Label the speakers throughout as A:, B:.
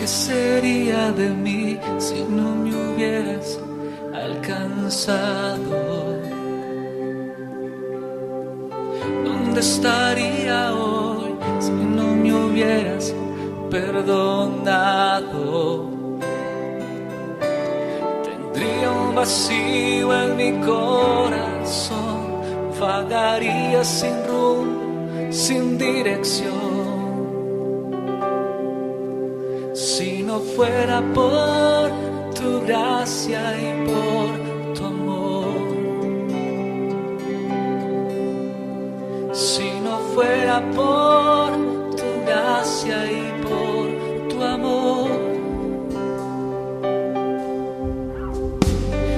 A: ¿Qué sería de mí si no me hubieras alcanzado? ¿Dónde estaría hoy si no me hubieras perdonado? Tendría un vacío en mi corazón, vagaría sin rumbo, sin dirección. Si no fuera por tu gracia y por tu amor, si no fuera por tu gracia y por tu amor,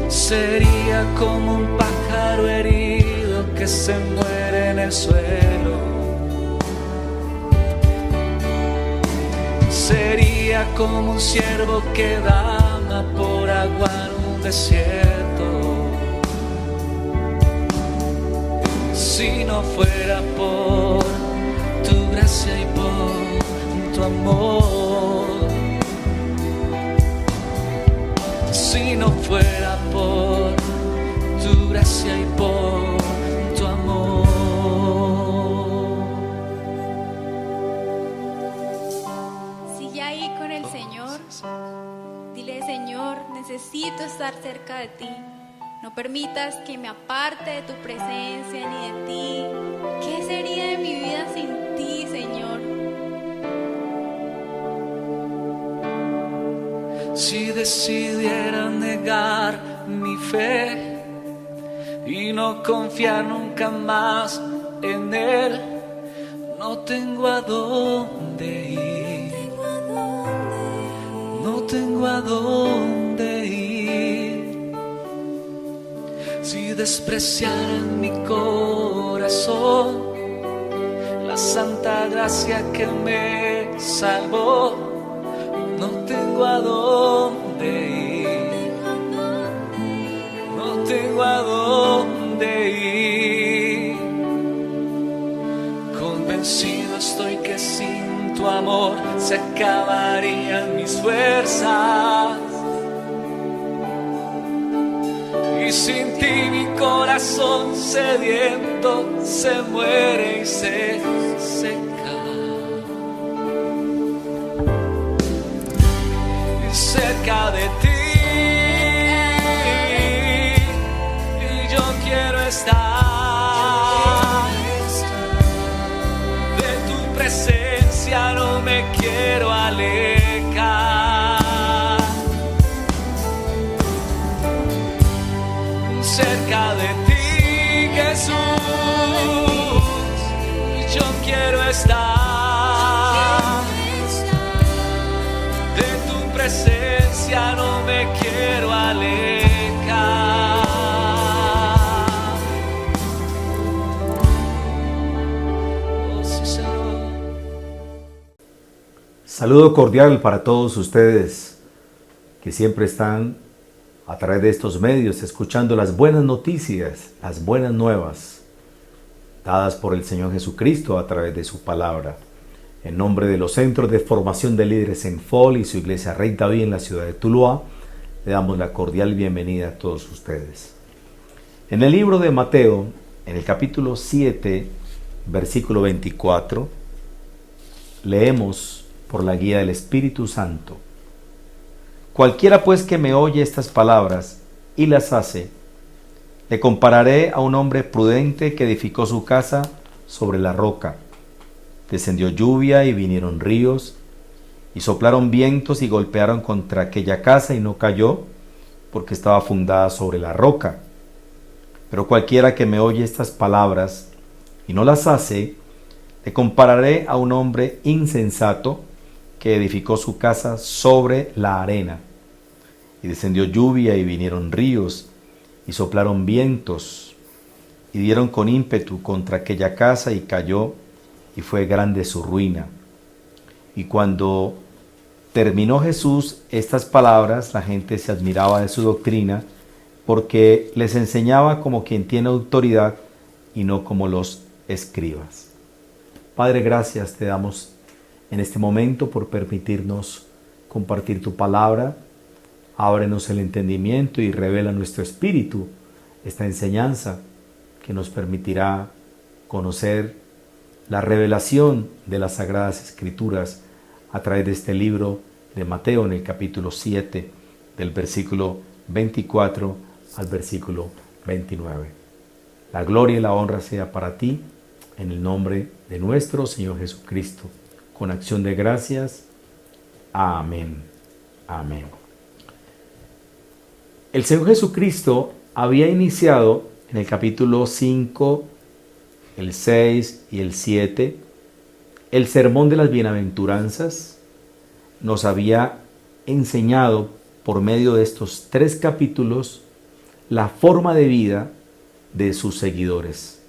A: sería como un pájaro herido que se muere en el suelo. Sería como un ciervo que dama por agua en un desierto. Si no fuera por tu gracia y por tu amor, si no fuera por tu gracia y por tu amor.
B: Sigue ahí con el Señor. Dile: Señor, necesito estar cerca de ti. No permitas que me aparte de tu presencia ni de ti. ¿Qué sería de mi vida sin ti, Señor?
A: Si decidiera negar mi fe y no confiar nunca más en Él, no tengo a dónde ir, no tengo a dónde ir. Si despreciara en mi corazón la santa gracia que me salvó, no tengo a dónde ir, no tengo a dónde ir. Convencido estoy que sin tu amor se acabarían mis fuerzas, y sin ti mi corazón sediento se muere y se seca. Cerca de ti, y yo quiero estar. De tu presencia no me quiero alejar. Cerca de ti, Jesús, yo quiero estar. Presencia no me quiero alejar. Oh, sí, Señor.
C: Saludo cordial para todos ustedes que siempre están a través de estos medios escuchando las buenas noticias, las buenas nuevas dadas por el Señor Jesucristo a través de su palabra. En nombre de los Centros de Formación de Líderes en FOL y su iglesia Rey David en la ciudad de Tuluá, le damos la cordial bienvenida a todos ustedes. En el libro de Mateo, en el capítulo 7, versículo 24, leemos por la guía del Espíritu Santo: Cualquiera pues que me oye estas palabras y las hace, le compararé a un hombre prudente que edificó su casa sobre la roca. Descendió lluvia y vinieron ríos, y soplaron vientos y golpearon contra aquella casa y no cayó, porque estaba fundada sobre la roca. Pero cualquiera que me oye estas palabras y no las hace, le compararé a un hombre insensato que edificó su casa sobre la arena. Y descendió lluvia y vinieron ríos, y soplaron vientos, y dieron con ímpetu contra aquella casa y cayó, y fue grande su ruina. Y cuando terminó Jesús estas palabras, la gente se admiraba de su doctrina, porque les enseñaba como quien tiene autoridad y no como los escribas. Padre, gracias te damos en este momento por permitirnos compartir tu palabra. Ábrenos el entendimiento y revela nuestro espíritu esta enseñanza que nos permitirá conocer la revelación de las Sagradas Escrituras a través de este libro de Mateo en el capítulo 7, del versículo 24 al versículo 29. La gloria y la honra sea para ti, en el nombre de nuestro Señor Jesucristo. Con acción de gracias. Amén. Amén. El Señor Jesucristo había iniciado en el capítulo 5, el 6 y el 7, el sermón de las bienaventuranzas. Nos había enseñado por medio de estos 3 capítulos la forma de vida de sus seguidores.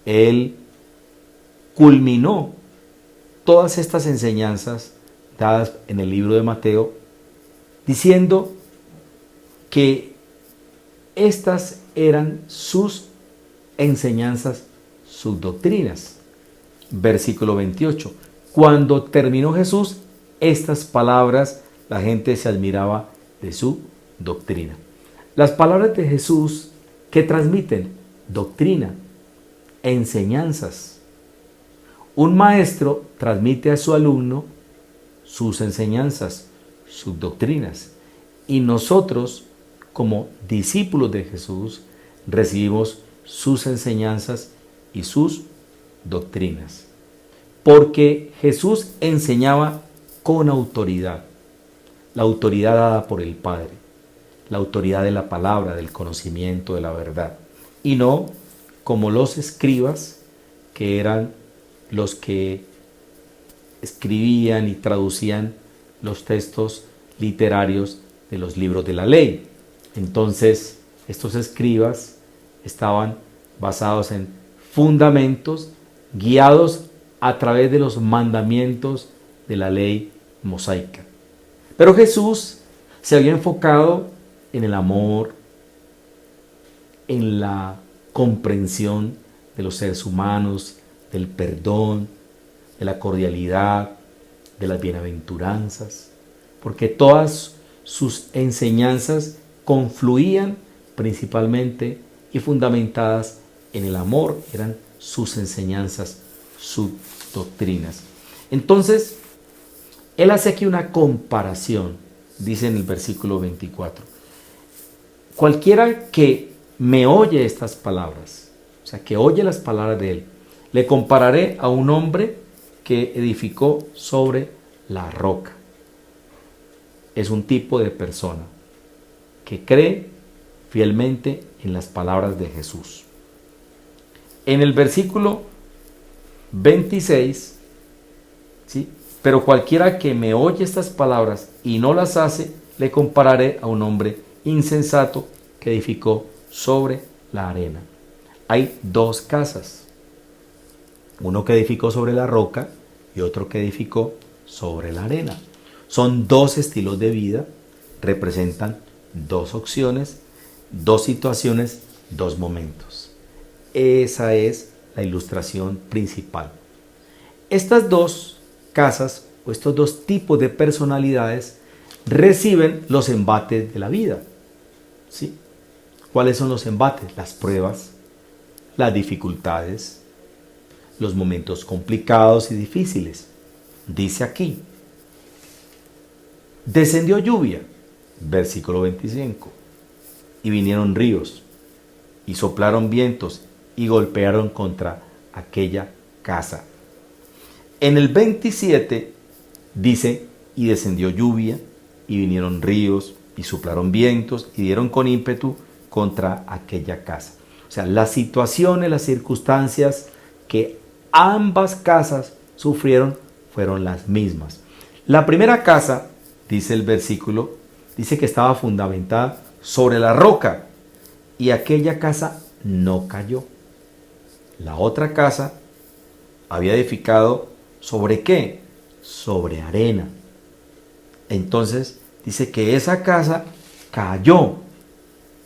C: Él culminó todas estas enseñanzas dadas en el libro de Mateo diciendo que estas eran sus enseñanzas, sus doctrinas. Versículo 28. Cuando terminó Jesús estas palabras, la gente se admiraba de su doctrina. Las palabras de Jesús que transmiten doctrina, enseñanzas. Un maestro transmite a su alumno sus enseñanzas, sus doctrinas. Y nosotros, como discípulos de Jesús, recibimos sus enseñanzas y sus doctrinas. Porque Jesús enseñaba con autoridad, la autoridad dada por el Padre, la autoridad de la palabra, del conocimiento, de la verdad, y no como los escribas, que eran los que escribían y traducían los textos literarios de los libros de la ley. Entonces, estos escribas estaban basados en fundamentos guiados a través de los mandamientos de la ley mosaica. Pero Jesús se había enfocado en el amor, en la comprensión de los seres humanos, del perdón, de la cordialidad, de las bienaventuranzas, porque todas sus enseñanzas confluían principalmente y fundamentadas en el amor, eran sus enseñanzas, sus doctrinas. Entonces, él hace aquí una comparación, dice en el versículo 24. Cualquiera que me oye estas palabras, o sea, que oye las palabras de él, le compararé a un hombre que edificó sobre la roca. Es un tipo de persona que cree fielmente en las palabras de Jesús. En el versículo 26, ¿sí? Pero cualquiera que me oye estas palabras y no las hace, le compararé a un hombre insensato que edificó sobre la arena. Hay 2 casas, uno que edificó sobre la roca y otro que edificó sobre la arena. Son 2 estilos de vida, representan 2 opciones, 2 situaciones, 2 momentos. Esa es la ilustración principal. Estas 2 casas o estos 2 tipos de personalidades reciben los embates de la vida. ¿Sí? ¿Cuáles son los embates? Las pruebas, las dificultades, los momentos complicados y difíciles. Dice aquí, descendió lluvia, versículo 25, y vinieron ríos, y soplaron vientos, y golpearon contra aquella casa. En el 27 dice, y descendió lluvia, y vinieron ríos, y soplaron vientos, y dieron con ímpetu contra aquella casa. O sea, las situaciones, las circunstancias que ambas casas sufrieron fueron las mismas. La primera casa, dice el versículo, dice que estaba fundamentada sobre la roca, y aquella casa no cayó. La otra casa había edificado ¿sobre qué? Sobre arena. Entonces dice que esa casa cayó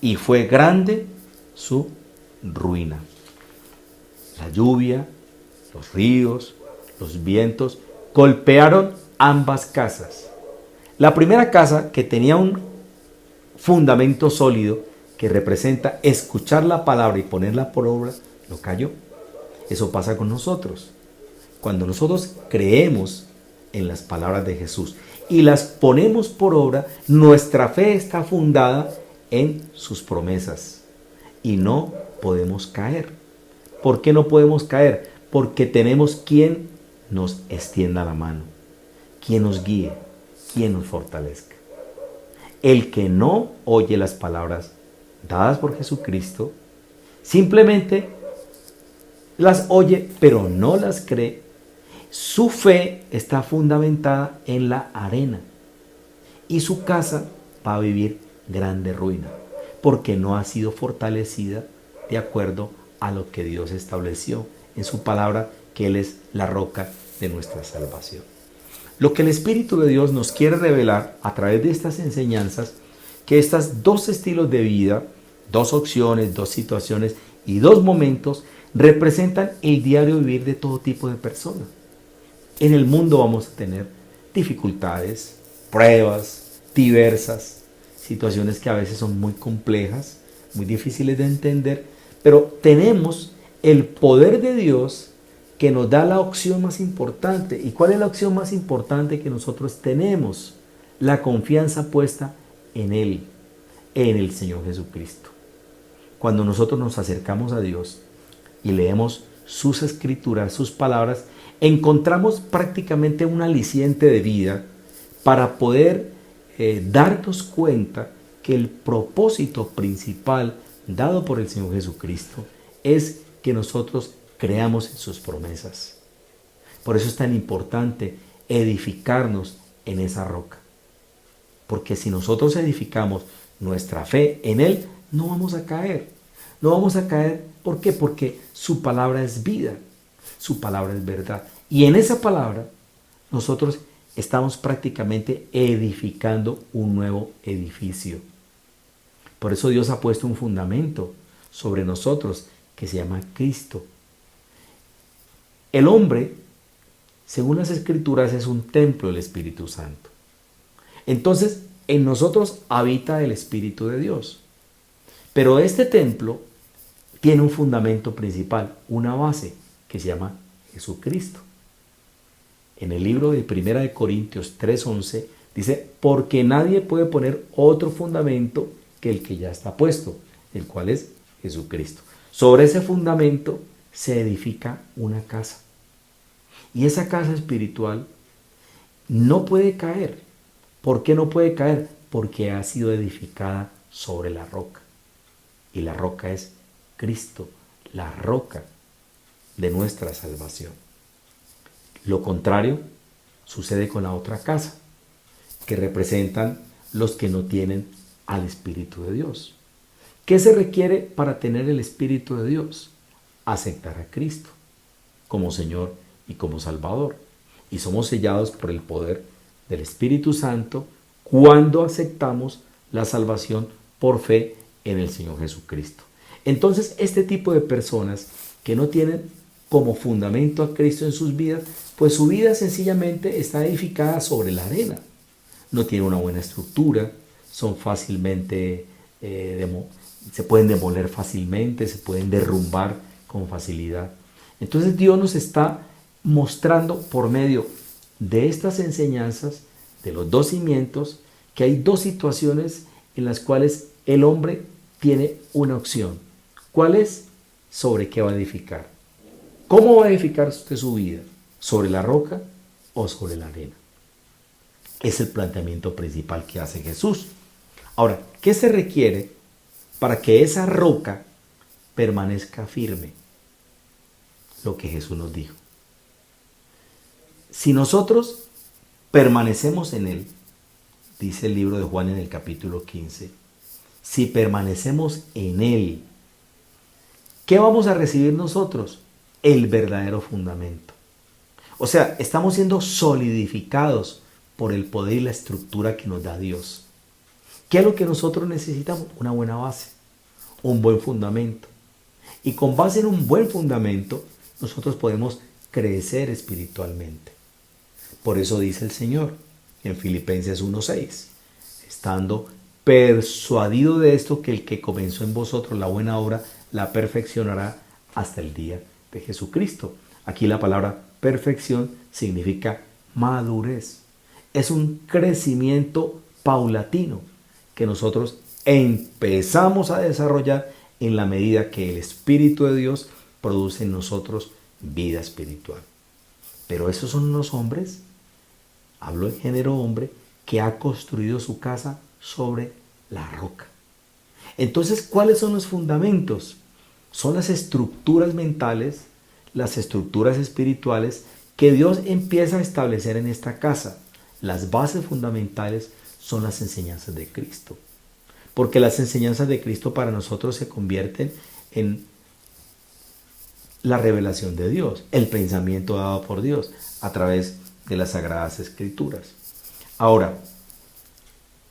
C: y fue grande su ruina. La lluvia, los ríos, los vientos golpearon ambas casas. La primera casa, que tenía un fundamento sólido, que representa escuchar la palabra y ponerla por obra, lo cayó. Eso pasa con nosotros. Cuando nosotros creemos en las palabras de Jesús y las ponemos por obra, nuestra fe está fundada en sus promesas y no podemos caer. ¿Por qué no podemos caer? Porque tenemos quien nos extienda la mano, quien nos guíe, quien nos fortalezca. El que no oye las palabras dadas por Jesucristo, simplemente las oye pero no las cree, su fe está fundamentada en la arena y su casa va a vivir grande ruina porque no ha sido fortalecida de acuerdo a lo que Dios estableció en su palabra, que Él es la roca de nuestra salvación. Lo que el Espíritu de Dios nos quiere revelar a través de estas enseñanzas, que estos dos estilos de vida, dos opciones, dos situaciones y dos momentos representan el diario vivir de todo tipo de personas. En el mundo vamos a tener dificultades, pruebas diversas, situaciones que a veces son muy complejas, muy difíciles de entender, pero tenemos el poder de Dios que nos da la opción más importante. ¿Y cuál es la opción más importante que nosotros tenemos? La confianza puesta en Él, en el Señor Jesucristo. Cuando nosotros nos acercamos a Dios y leemos sus escrituras, sus palabras, encontramos prácticamente un aliciente de vida para poder darnos cuenta que el propósito principal dado por el Señor Jesucristo es que nosotros creamos en sus promesas. Por eso es tan importante edificarnos en esa roca. Porque si nosotros edificamos nuestra fe en Él, no vamos a caer. No vamos a caer, ¿por qué? Porque su palabra es vida, su palabra es verdad. Y en esa palabra nosotros estamos prácticamente edificando un nuevo edificio. Por eso Dios ha puesto un fundamento sobre nosotros que se llama Cristo. El hombre, según las Escrituras, es un templo del Espíritu Santo. Entonces, en nosotros habita el Espíritu de Dios. Pero este templo tiene un fundamento principal, una base que se llama Jesucristo. En el libro de 1 Corintios 3:11 dice, porque nadie puede poner otro fundamento que el que ya está puesto, el cual es Jesucristo. Sobre ese fundamento se edifica una casa. Y esa casa espiritual no puede caer. ¿Por qué no puede caer? Porque ha sido edificada sobre la roca. Y la roca es Cristo, la roca de nuestra salvación. Lo contrario sucede con la otra casa, que representan los que no tienen al Espíritu de Dios. ¿Qué se requiere para tener el Espíritu de Dios? Aceptar a Cristo como Señor y como Salvador. Y somos sellados por el poder del Espíritu Santo cuando aceptamos la salvación por fe en el Señor Jesucristo. Entonces, este tipo de personas que no tienen como fundamento a Cristo en sus vidas, pues su vida sencillamente está edificada sobre la arena. No tiene una buena estructura, son fácilmente, se pueden demoler fácilmente, se pueden derrumbar con facilidad. Entonces Dios nos está mostrando por medio de estas enseñanzas, de los dos cimientos, que hay dos situaciones en las cuales el hombre tiene una opción. ¿Cuál es? ¿Sobre qué va a edificar? ¿Cómo va a edificar usted su vida? ¿Sobre la roca o sobre la arena? Es el planteamiento principal que hace Jesús. Ahora, ¿qué se requiere para que esa roca permanezca firme? Lo que Jesús nos dijo. Si nosotros permanecemos en Él, dice el libro de Juan en el capítulo 15, si permanecemos en Él, ¿qué vamos a recibir nosotros? El verdadero fundamento. O sea, estamos siendo solidificados por el poder y la estructura que nos da Dios. ¿Qué es lo que nosotros necesitamos? Una buena base, un buen fundamento. Y con base en un buen fundamento, nosotros podemos crecer espiritualmente. Por eso dice el Señor en Filipenses 1:6, estando persuadido de esto, que el que comenzó en vosotros la buena obra la perfeccionará hasta el día de Jesucristo. Aquí la palabra perfección significa madurez. Es un crecimiento paulatino que nosotros empezamos a desarrollar en la medida que el Espíritu de Dios produce en nosotros vida espiritual. Pero esos son los hombres, hablo en género hombre, que ha construido su casa sobre la roca. Entonces, ¿cuáles son los fundamentos? Son las estructuras mentales, las estructuras espirituales que Dios empieza a establecer en esta casa. Las bases fundamentales son las enseñanzas de Cristo. Porque las enseñanzas de Cristo para nosotros se convierten en la revelación de Dios, el pensamiento dado por Dios a través de las Sagradas Escrituras. Ahora,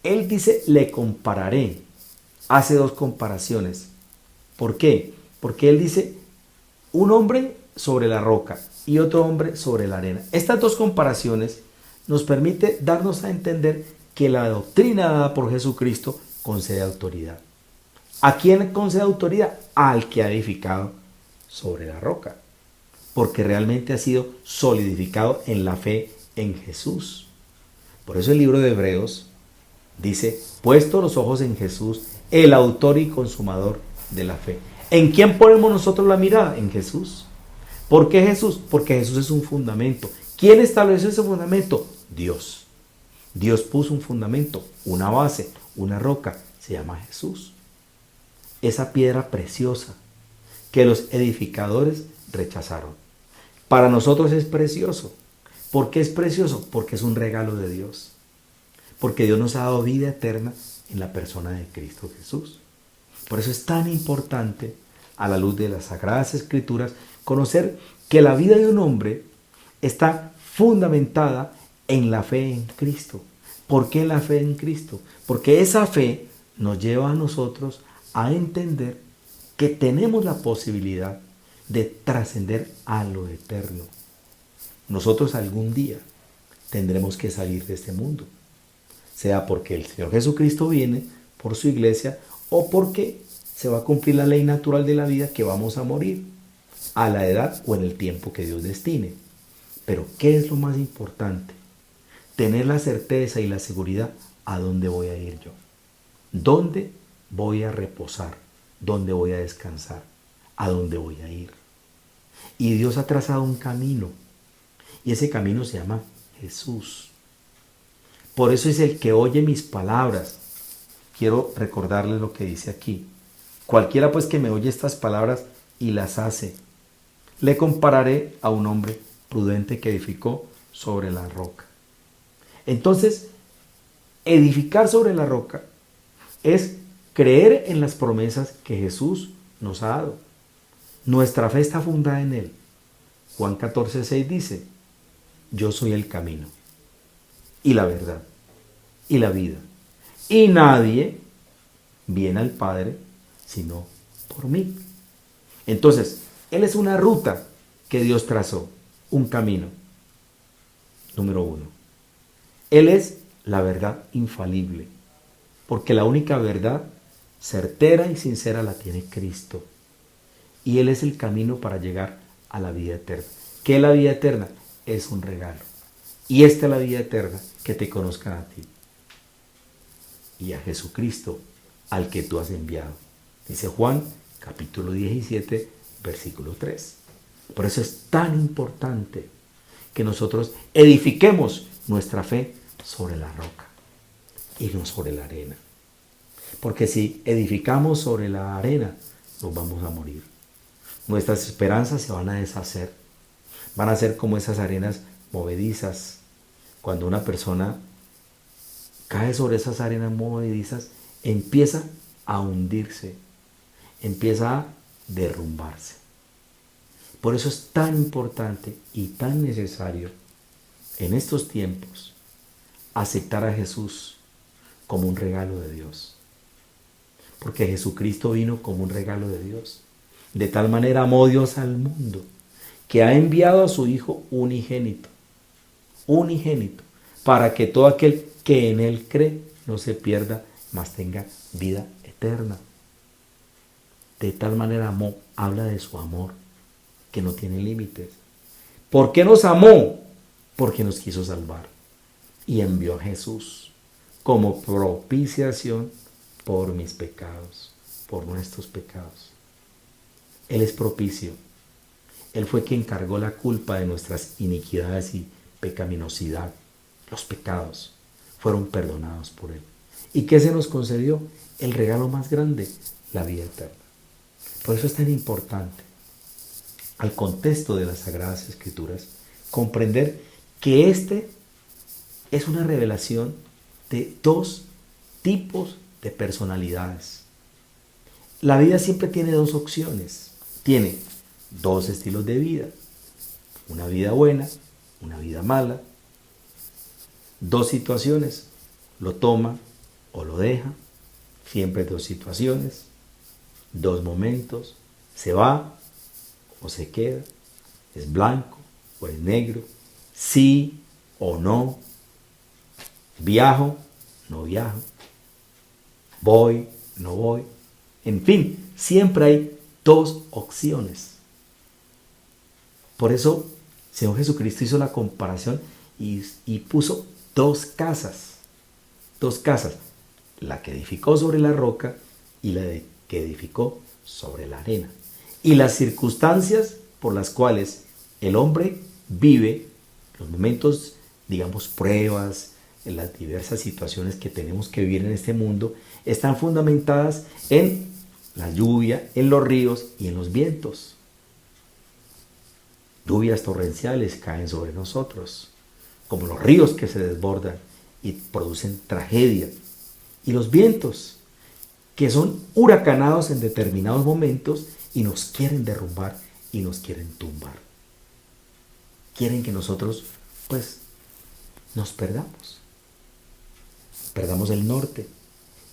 C: Él dice, le compararé. Hace dos comparaciones. ¿Por qué? Porque Él dice, un hombre sobre la roca y otro hombre sobre la arena. Estas dos comparaciones nos permite darnos a entender que la doctrina dada por Jesucristo concede autoridad. ¿A quién concede autoridad? Al que ha edificado sobre la roca, porque realmente ha sido solidificado en la fe en Jesús. Por eso el libro de Hebreos dice, puesto los ojos en Jesús, el autor y consumador de la fe. ¿En quién ponemos nosotros la mirada? En Jesús. ¿Por qué Jesús? Porque Jesús es un fundamento. ¿Quién estableció ese fundamento? Dios. Dios puso un fundamento, una base, una roca, se llama Jesús. Esa piedra preciosa que los edificadores rechazaron. Para nosotros es precioso. ¿Por qué es precioso? Porque es un regalo de Dios. Porque Dios nos ha dado vida eterna en la persona de Cristo Jesús. Por eso es tan importante, a la luz de las Sagradas Escrituras, conocer que la vida de un hombre está fundamentada en la fe en Cristo. ¿Por qué la fe en Cristo? Porque esa fe nos lleva a nosotros a entender que tenemos la posibilidad de trascender a lo eterno. Nosotros algún día tendremos que salir de este mundo, sea porque el Señor Jesucristo viene por su iglesia o porque se va a cumplir la ley natural de la vida, que vamos a morir a la edad o en el tiempo que Dios destine. Pero ¿qué es lo más importante? Tener la certeza y la seguridad a dónde voy a ir yo, dónde voy a reposar, dónde voy a descansar, a dónde voy a ir. Y Dios ha trazado un camino, y ese camino se llama Jesús. Por eso es el que oye mis palabras. Quiero recordarles lo que dice aquí. Cualquiera pues que me oye estas palabras y las hace, le compararé a un hombre prudente que edificó sobre la roca. Entonces, edificar sobre la roca es creer en las promesas que Jesús nos ha dado. Nuestra fe está fundada en Él. Juan 14:6 dice, yo soy el camino y la verdad y la vida. Y nadie viene al Padre sino por mí. Entonces, Él es una ruta que Dios trazó, un camino. Número 1. Él es la verdad infalible, porque la única verdad certera y sincera la tiene Cristo. Y Él es el camino para llegar a la vida eterna. ¿Qué es la vida eterna? Es un regalo. Y esta es la vida eterna, que te conozcan a ti y a Jesucristo, al que tú has enviado. Dice Juan, capítulo 17, versículo 3. Por eso es tan importante que nosotros edifiquemos nuestra fe sobre la roca y no sobre la arena. Porque si edificamos sobre la arena, nos vamos a morir. Nuestras esperanzas se van a deshacer. Van a ser como esas arenas movedizas. Cuando una persona cae sobre esas arenas movedizas, empieza a hundirse, empieza a derrumbarse. Por eso es tan importante y tan necesario en estos tiempos aceptar a Jesús como un regalo de Dios. Porque Jesucristo vino como un regalo de Dios. De tal manera amó Dios al mundo que ha enviado a su Hijo unigénito, para que todo aquel que en él cree no se pierda, mas tenga vida eterna. De tal manera amó, habla de su amor, que no tiene límites. ¿Por qué nos amó? Porque nos quiso salvar y envió a Jesús como propiciación por mis pecados, por nuestros pecados. Él es propicio. Él fue quien cargó la culpa de nuestras iniquidades y pecaminosidad. Los pecados fueron perdonados por Él. ¿Y qué se nos concedió? El regalo más grande, la vida eterna. Por eso es tan importante, al contexto de las Sagradas Escrituras, comprender que este es una revelación de dos tipos de personalidades. La vida siempre tiene dos opciones. Tiene dos estilos de vida. Una vida buena, una vida mala. Dos situaciones. Lo toma o lo deja. Siempre dos situaciones. Dos momentos. Se va o se queda. Es blanco o es negro. Sí o no. Viajo, no viajo. Voy, no voy. En fin, siempre hay dos opciones. Por eso, Señor Jesucristo hizo la comparación y puso dos casas. Dos casas. La que edificó sobre la roca y la que edificó sobre la arena. Y las circunstancias por las cuales el hombre vive, los momentos, digamos, pruebas, en las diversas situaciones que tenemos que vivir en este mundo, están fundamentadas en la lluvia, en los ríos y en los vientos. Lluvias torrenciales caen sobre nosotros, como los ríos que se desbordan y producen tragedia. Y los vientos, que son huracanados en determinados momentos y nos quieren derrumbar y nos quieren tumbar. Quieren que nosotros, pues, nos perdamos. Perdamos el norte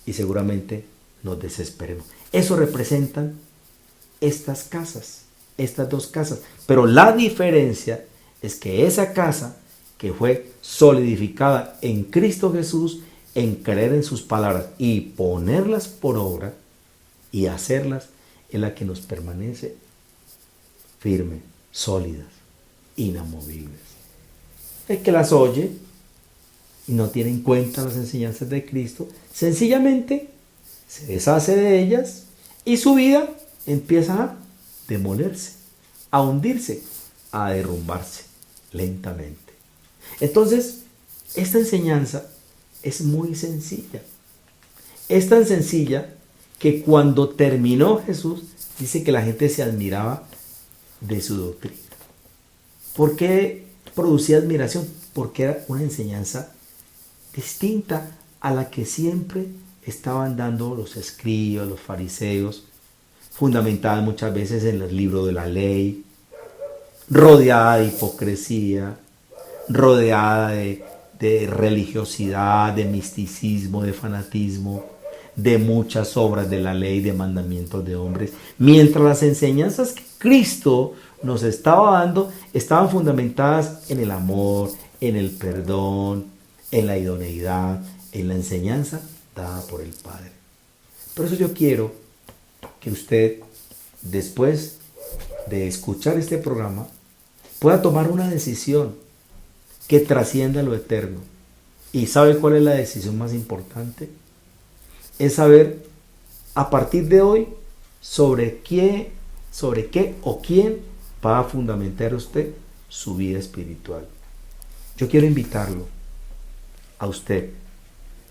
C: y seguramente nos desesperemos. Eso representan estas casas, estas dos casas. Pero la diferencia es que esa casa que fue solidificada en Cristo Jesús, en creer en sus palabras y ponerlas por obra y hacerlas, es la que nos permanece firme, sólidas, inamovibles. El que las oye y no tiene en cuenta las enseñanzas de Cristo, sencillamente se deshace de ellas y su vida empieza a demolerse, a hundirse, a derrumbarse lentamente. Entonces, esta enseñanza es muy sencilla. Es tan sencilla que cuando terminó Jesús, dice que la gente se admiraba de su doctrina. ¿Por qué producía admiración? Porque era una enseñanza distinta a la que siempre estaban dando los escribas, los fariseos, fundamentada muchas veces en los libros de la ley, rodeada de hipocresía, rodeada de religiosidad, de misticismo, de fanatismo, de muchas obras de la ley, de mandamientos de hombres, mientras las enseñanzas que Cristo nos estaba dando estaban fundamentadas en el amor, en el perdón, en la idoneidad, en la enseñanza dada por el Padre. Por eso yo quiero que usted, después de escuchar este programa, pueda tomar una decisión que trascienda lo eterno. ¿Y sabe cuál es la decisión más importante? Es saber a partir de hoy sobre qué o quién va a fundamentar usted su vida espiritual. Yo quiero invitarlo a usted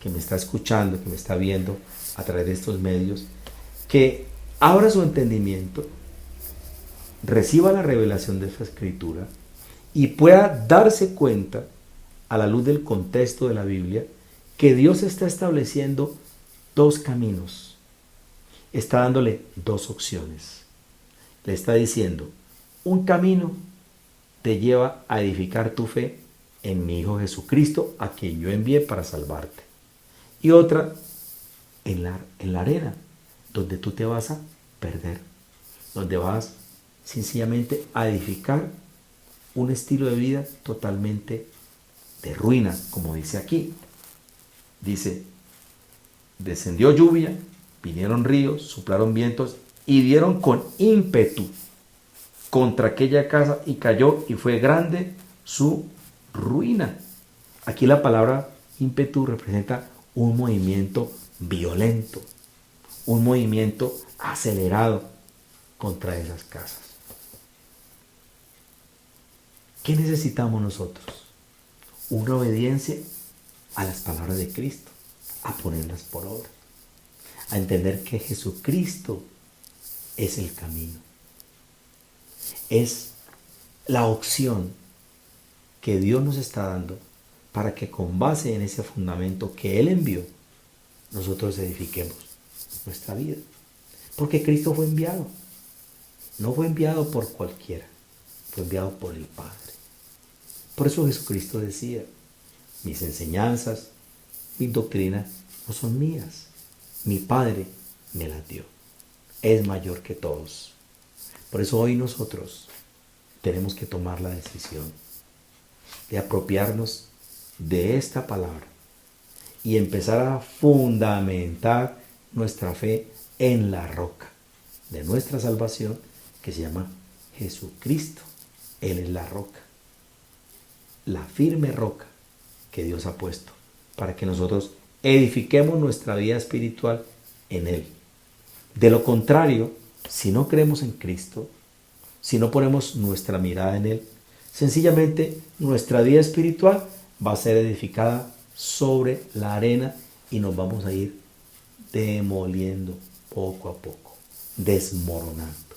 C: que me está escuchando, que me está viendo a través de estos medios, que abra su entendimiento, reciba la revelación de esta escritura y pueda darse cuenta, a la luz del contexto de la Biblia, que Dios está estableciendo dos caminos. Está dándole dos opciones. Le está diciendo, un camino te lleva a edificar tu fe en mi Hijo Jesucristo, a quien yo envié para salvarte. Y otra, en la arena, donde tú te vas a perder, donde vas sencillamente a edificar un estilo de vida totalmente de ruina, como dice aquí. Dice, descendió lluvia, vinieron ríos, soplaron vientos y dieron con ímpetu contra aquella casa y cayó y fue grande su ruina. Aquí la palabra ímpetu representa un movimiento violento, un movimiento acelerado contra esas casas. ¿Qué necesitamos nosotros? Una obediencia a las palabras de Cristo, a ponerlas por obra, a entender que Jesucristo es el camino, es la opción que Dios nos está dando para que con base en ese fundamento que Él envió, nosotros edifiquemos nuestra vida. Porque Cristo fue enviado. No fue enviado por cualquiera, fue enviado por el Padre. Por eso Jesucristo decía, mis enseñanzas, mis doctrinas no son mías. Mi Padre me las dio. Es mayor que todos. Por eso hoy nosotros tenemos que tomar la decisión de apropiarnos de esta palabra y empezar a fundamentar nuestra fe en la roca de nuestra salvación, que se llama Jesucristo. Él es la roca, la firme roca que Dios ha puesto para que nosotros edifiquemos nuestra vida espiritual en Él. De lo contrario, si no creemos en Cristo, si no ponemos nuestra mirada en Él, sencillamente nuestra vida espiritual va a ser edificada sobre la arena y nos vamos a ir demoliendo poco a poco, desmoronando,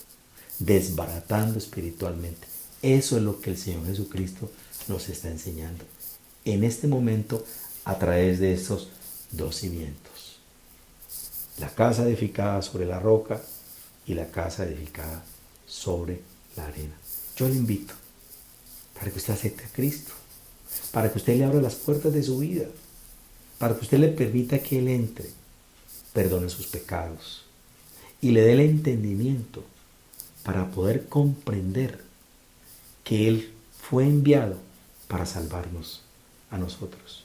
C: desbaratando espiritualmente. Eso es lo que el Señor Jesucristo nos está enseñando en este momento a través de estos dos cimientos. La casa edificada sobre la roca y la casa edificada sobre la arena. Yo le invito para que usted acepte a Cristo, para que usted le abra las puertas de su vida, para que usted le permita que Él entre, perdone sus pecados y le dé el entendimiento para poder comprender que Él fue enviado para salvarnos a nosotros.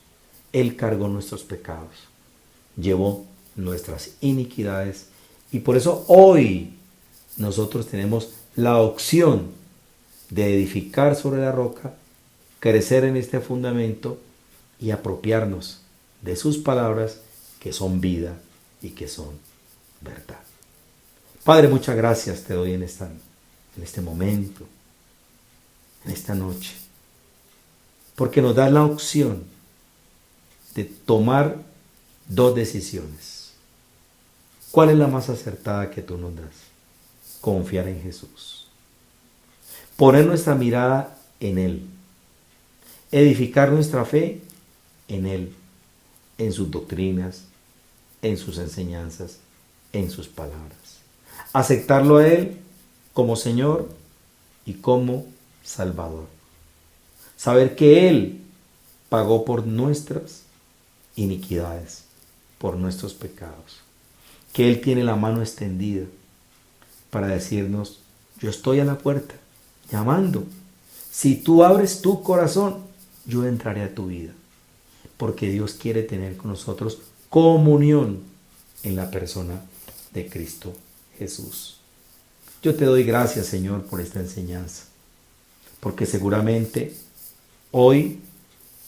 C: Él cargó nuestros pecados, llevó nuestras iniquidades y por eso hoy nosotros tenemos la opción de edificar sobre la roca, crecer en este fundamento y apropiarnos de sus palabras que son vida y que son verdad. Padre, muchas gracias te doy en este momento, en esta noche, porque nos das la opción de tomar dos decisiones. ¿Cuál es la más acertada que tú nos das? Confiar en Jesús. Poner nuestra mirada en Él. Edificar nuestra fe en Él, en sus doctrinas, en sus enseñanzas, en sus palabras. Aceptarlo a Él como Señor y como Salvador. Saber que Él pagó por nuestras iniquidades, por nuestros pecados. Que Él tiene la mano extendida para decirnos, yo estoy a la puerta, llamando. Si tú abres tu corazón, yo entraré a tu vida. Porque Dios quiere tener con nosotros comunión en la persona de Cristo Jesús. Yo te doy gracias, Señor, por esta enseñanza. Porque seguramente hoy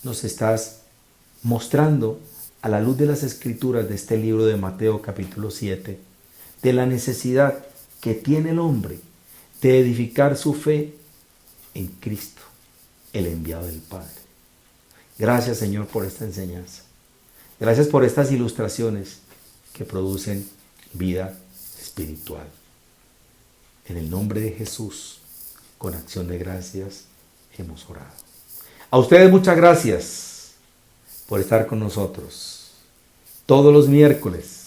C: nos estás mostrando a la luz de las escrituras de este libro de Mateo capítulo 7, de la necesidad que tiene el hombre de edificar su fe en Cristo, el enviado del Padre. Gracias, Señor, por esta enseñanza. Gracias por estas ilustraciones que producen vida espiritual. En el nombre de Jesús, con acción de gracias, hemos orado. A ustedes muchas gracias por estar con nosotros todos los miércoles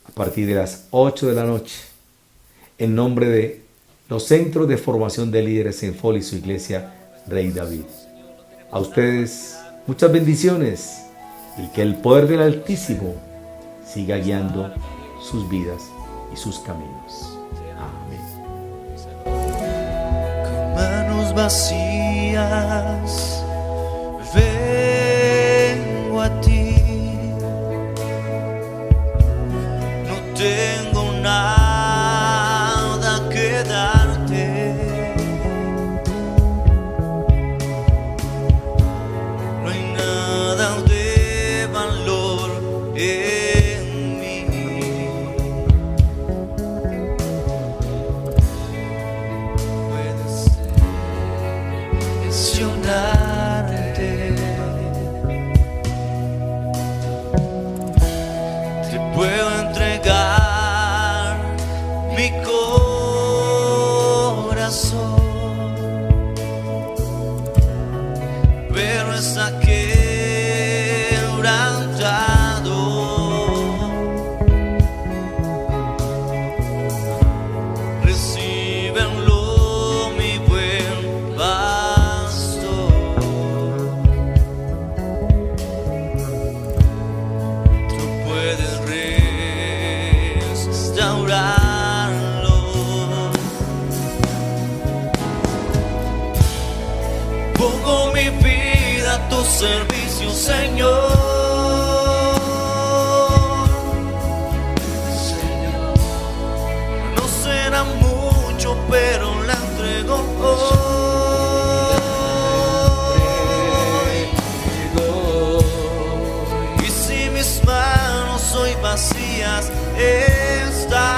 C: a partir de las 8 de la noche en nombre de los Centros de Formación de Líderes en Fol y su iglesia Rey David. A ustedes muchas bendiciones y que el poder del Altísimo siga guiando sus vidas y sus caminos. Amén.
A: Con manos vacías, a ti, no tengo nada que darte. No hay nada de valor en mí. Puedes lesionarte, te puedo entregar mi corazón, pero está quebrantado. Recíbenlo, mi buen pastor. Tú puedes restaurarlo. Pongo mi vida a tu servicio, Señor. Señor, no será mucho, pero la entrego hoy. Y si mis manos hoy vacías están,